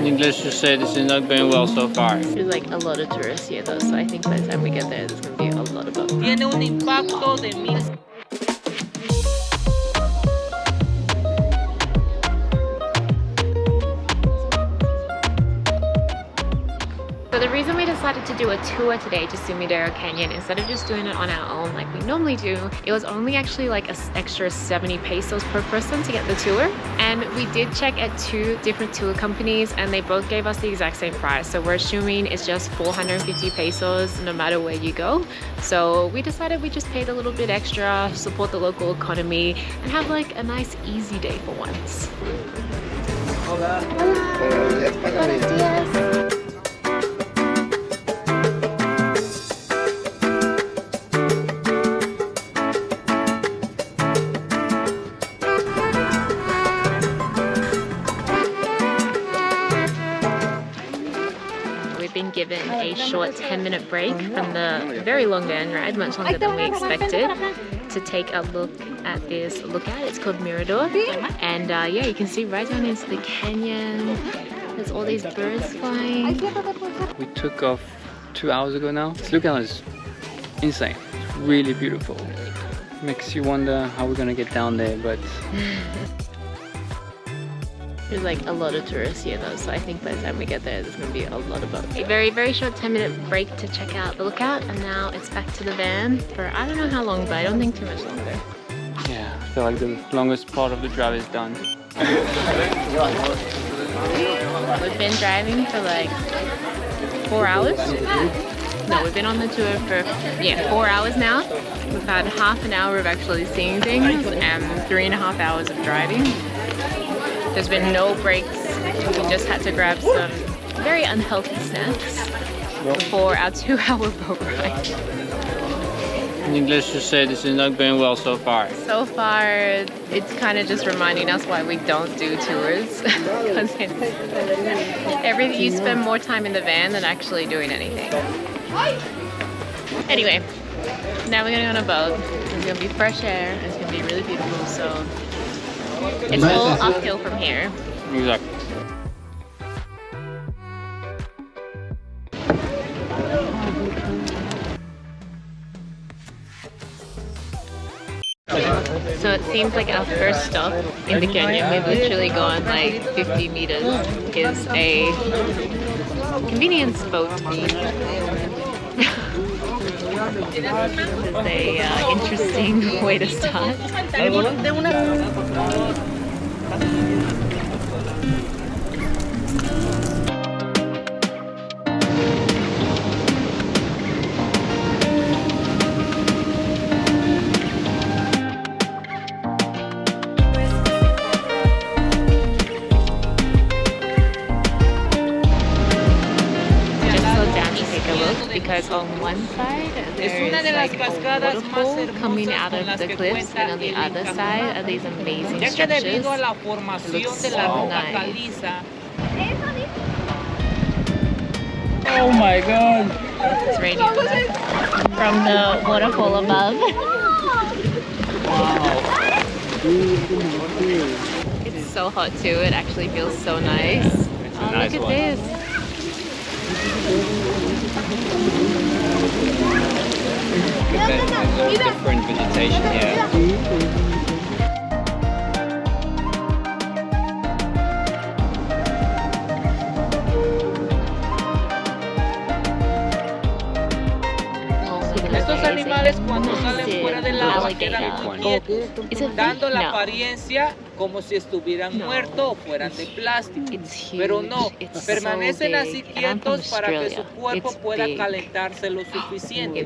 Needless to say, this is not going well so far. There's like a lot of tourists here though, so I think by the time we get there, there's gonna be a lot of boats. Tiene un impacto de 1000. So the reason we decided to do a tour today to Sumidero Canyon instead of just doing it on our own like we normally do, it was only actually like an extra 70 pesos per person to get the tour. And we did check at 2 different tour companies and they both gave us the exact same price. So we're assuming it's just 450 pesos no matter where you go. So we decided we just paid a little bit extra, support the local economy and have like a nice easy day for once. Hola. Buenos dias. Been given a short 10-minute break from the very long van ride, much longer than we expected, to take a look at this lookout. It's called Mirador, and yeah, you can see right down into the canyon. There's all these birds flying. We took off 2 hours ago now. This lookout is insane. It's really beautiful. Makes you wonder how we're gonna get down there, but there's like a lot of tourists here though, so I think by the time we get there, there's gonna be a lot of boats. A very, very short 10-minute break to check out the lookout, and now it's back to the van for I don't know how long, but I don't think too much longer. yeah, I feel like the longest part of the drive is done. We've been driving for like 4 hours. No, we've been on the tour for 4 hours now. We've had half an hour of actually seeing things and 3.5 hours of driving. There's been no breaks. We just had to grab some very unhealthy snacks before our 2-hour boat ride. Needless to say, this is not going well so far. So far, it's kind of just reminding us why we don't do tours. Because everything, you spend more time in the van than actually doing anything. Anyway, now we're gonna go on a boat. It's gonna be fresh air. It's gonna be really beautiful. So it's all uphill from here. Exactly. So it seems like our first stop in the canyon, we've literally gone like 50 meters, is a convenience boat. This is a interesting way to start. Because on one side there's like a waterfall coming out of the cliffs, and on the other side are these amazing structures. It looks so nice. Oh my god! It's raining from the waterfall above. Wow! It's so hot too, it actually feels so nice. It's a nice look at one. this. There's different vegetation here. Estos animales cuando salen fuera del agua quedan muy quietos, dando la apariencia como si estuvieran muertos o fueran de plástico. Pero no, permanecen así quietos para que su cuerpo pueda calentarse lo suficiente.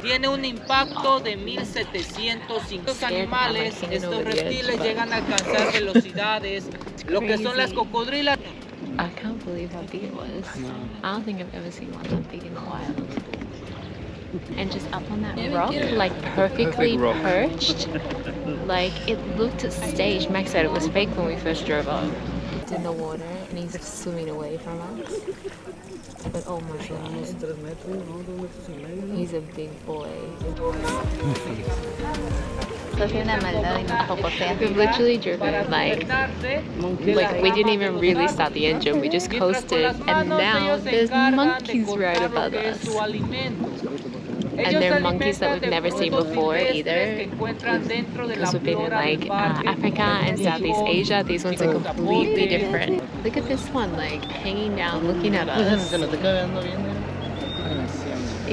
Tiene un impacto de 1705. Estos animales, estos reptiles llegan a alcanzar velocidades, lo que son las cocodrilas. I can't believe how big it was. I don't think I've ever seen one that big in the wild. And just up on that rock, like perfectly perched, like it looked staged. Max said it was fake when we first drove up. in the water and he's swimming away from us. But oh my god, he's a big boy. We've literally driven like we didn't even really start the engine, we just coasted, and now there's monkeys right above us. And they're monkeys that we've never seen before either, because we've been in like Africa and Southeast Asia. These ones are completely different. Look at this one, like hanging down, looking at us. It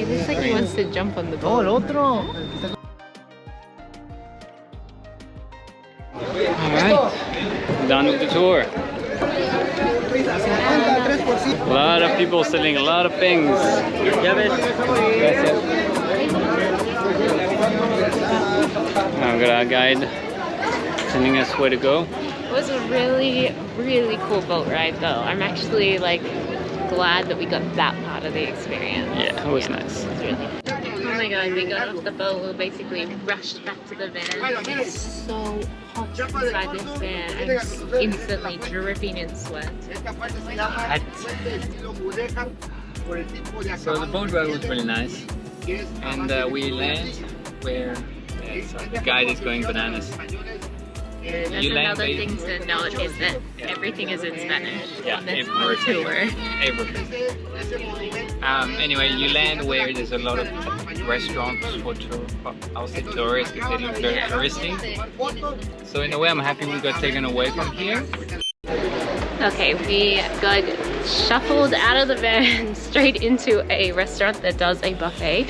looks like he wants to jump on the boat. Alright, done with the tour. A lot of people selling a lot of things. I've got our guide telling us where to go. It was a really, really cool boat ride though. I'm actually like glad that we got that part of the experience. Yeah, it was nice. It was really fun. Oh my god, we got off the boat, we basically rushed back to the van. It's so hot inside this van. I'm instantly dripping in sweat. So the boat ride was really nice. And we land where the guide is going bananas. That's another thing to note is that everything is in Spanish on this whole tour. Everything. Anyway, you land where there's a lot of restaurants for I'll say tourists because they look very touristy. So in a way, I'm happy we got taken away from here. Okay, we got shuffled out of the van straight into a restaurant that does a buffet.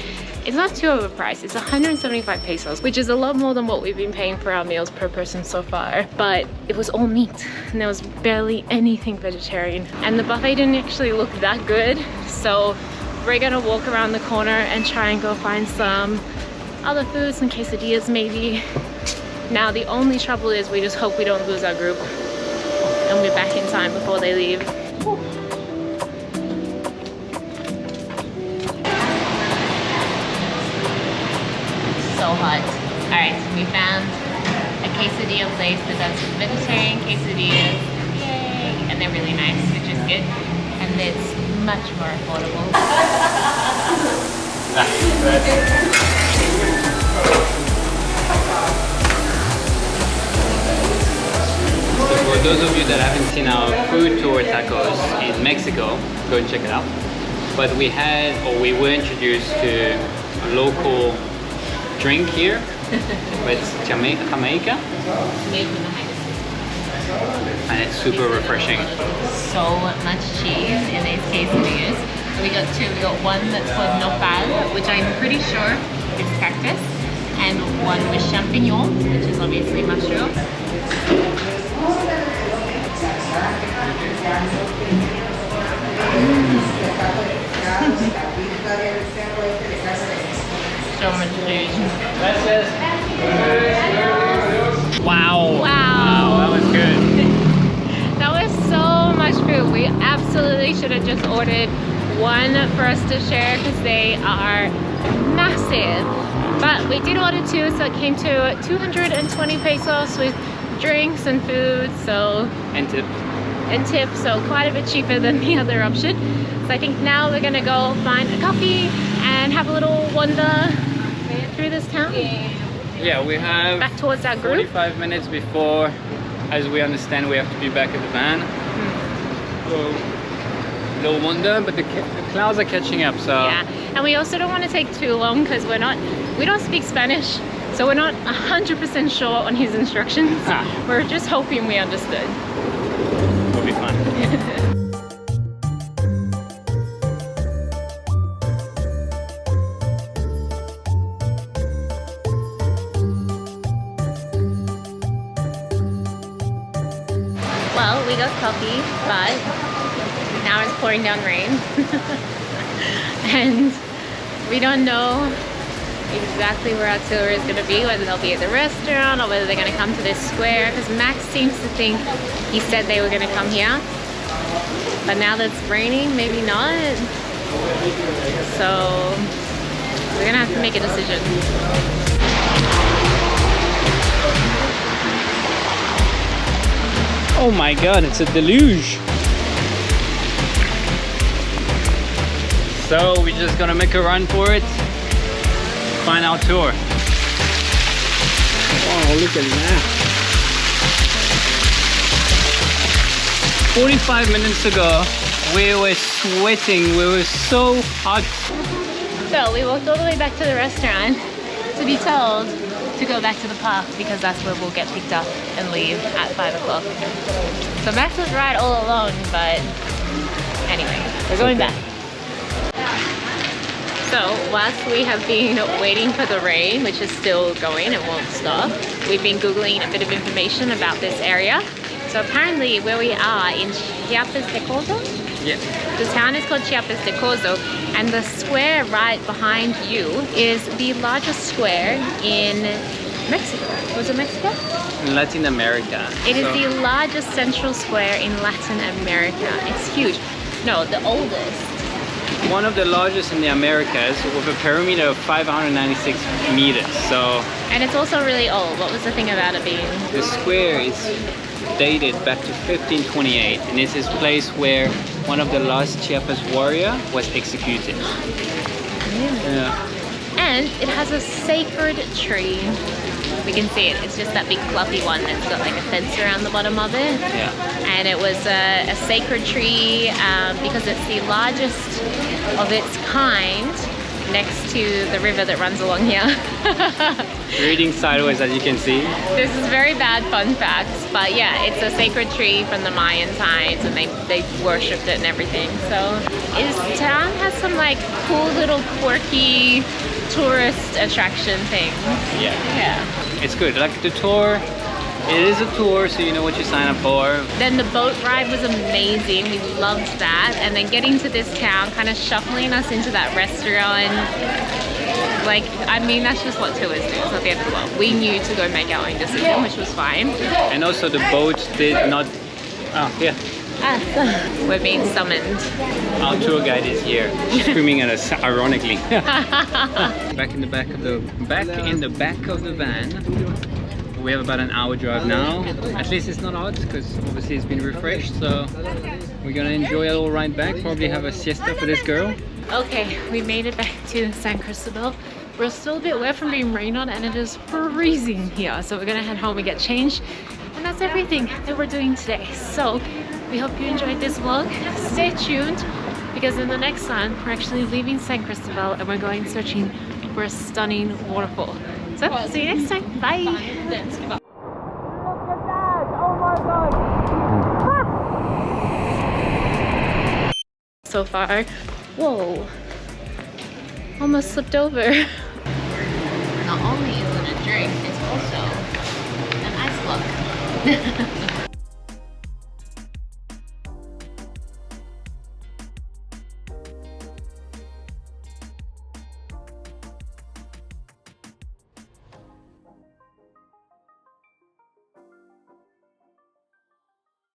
It's not too overpriced, it's 175 pesos, which is a lot more than what we've been paying for our meals per person so far. But it was all meat and there was barely anything vegetarian. And the buffet didn't actually look that good. So we're gonna walk around the corner and try and go find some other foods, some quesadillas maybe. Now the only trouble is we just hope we don't lose our group and we're back in time before they leave. So hot. Alright, so we found a quesadilla place that does vegetarian quesadillas. Yay! And they're really nice, which is good. And it's much more affordable. So for those of you that haven't seen our food tour tacos in Mexico, go and check it out. But we were introduced to a local drink here, but it's Jamaica, Made from the Hibiscus. and it's super refreshing. So much cheese in these quesadillas. We got two. We got one that's called nopal, which I'm pretty sure is cactus, and one with champignons, which is obviously mushroom. So much cheese. Wow! Wow! That was good. That was so much food. We absolutely should have just ordered one for us to share because they are massive. But we did order two, so it came to 220 pesos with drinks and food, so And tip. So quite a bit cheaper than the other option. So I think now we're gonna go find a coffee and have a little wander through this town. Yeah, we have Back towards our group. 45 minutes before, as we understand, we have to be back at the van. So, no wonder, but the clouds are catching up, so... Yeah, and we also don't want to take too long because we don't speak Spanish, so we're not 100% sure on his instructions. We're just hoping we understood. It'll be fun. Well, we got coffee, but now it's pouring down rain. And we don't know exactly where our tour is going to be, whether they'll be at the restaurant or whether they're going to come to this square, because Max seems to think he said they were going to come here, but now that it's raining, maybe not. So we're going to have to make a decision. Oh my god, it's a deluge. So we're just gonna make a run for it. Find our tour. Oh, look at that. 45 minutes ago, we were sweating. We were so hot. So we walked all the way back to the restaurant to be told to go back to the park because that's where we'll get picked up and leave at 5 o'clock. So Max was right all along, but anyway, we're going back. So whilst we have been waiting for the rain, which is still going and won't stop, we've been Googling a bit of information about this area. So apparently where we are in Chiapas de Corzo, Yeah. the town is called Chiapas de Corzo, and the square right behind you is the largest square in Mexico. Was it Mexico? Latin America. It is the largest central square in Latin America. It's huge. No, the oldest. One of the largest in the Americas with a perimeter of 596 meters. So And it's also really old. What was the thing about it being? the square is dated back to 1528, and it's this place where one of the last Chiapas warrior was executed. Yeah. And it has a sacred tree. We can see it. It's just that big fluffy one that's got like a fence around the bottom of it. Yeah. And it was a sacred tree because it's the largest of its kind next to the river that runs along here. Reading sideways, as you can see. This is very bad fun facts, but yeah, it's a sacred tree from the Mayan times and they worshipped it and everything. So this town has some like cool little quirky tourist attraction things. Yeah. Yeah. It's good. Like the tour, it is a tour, so you know what you sign up for. Then the boat ride was amazing. We loved that. And then getting to this town, kind of shuffling us into that restaurant. Like, I mean, that's just what tours do. It's not the end of the world. We knew to go make our own decision, which was fine. And also the boat did not... Oh, yeah. We're being summoned. Our tour guide is here, screaming at us, ironically. Back in the back of the van. We have about an hour drive now. At least it's not hot because obviously it's been refreshed. So we're gonna enjoy a little ride back. Probably have a siesta for this girl. Okay, we made it back to San Cristobal. We're still a bit wet from being rained on and it is freezing here. So we're gonna head home and get changed. And that's everything that we're doing today. So we hope you enjoyed this vlog. Stay tuned because in the next one, we're actually leaving San Cristobal and we're going searching for a stunning waterfall. So see you next time. Bye. So far, whoa, almost slipped over. Not only is it a drink, it's also an ice block.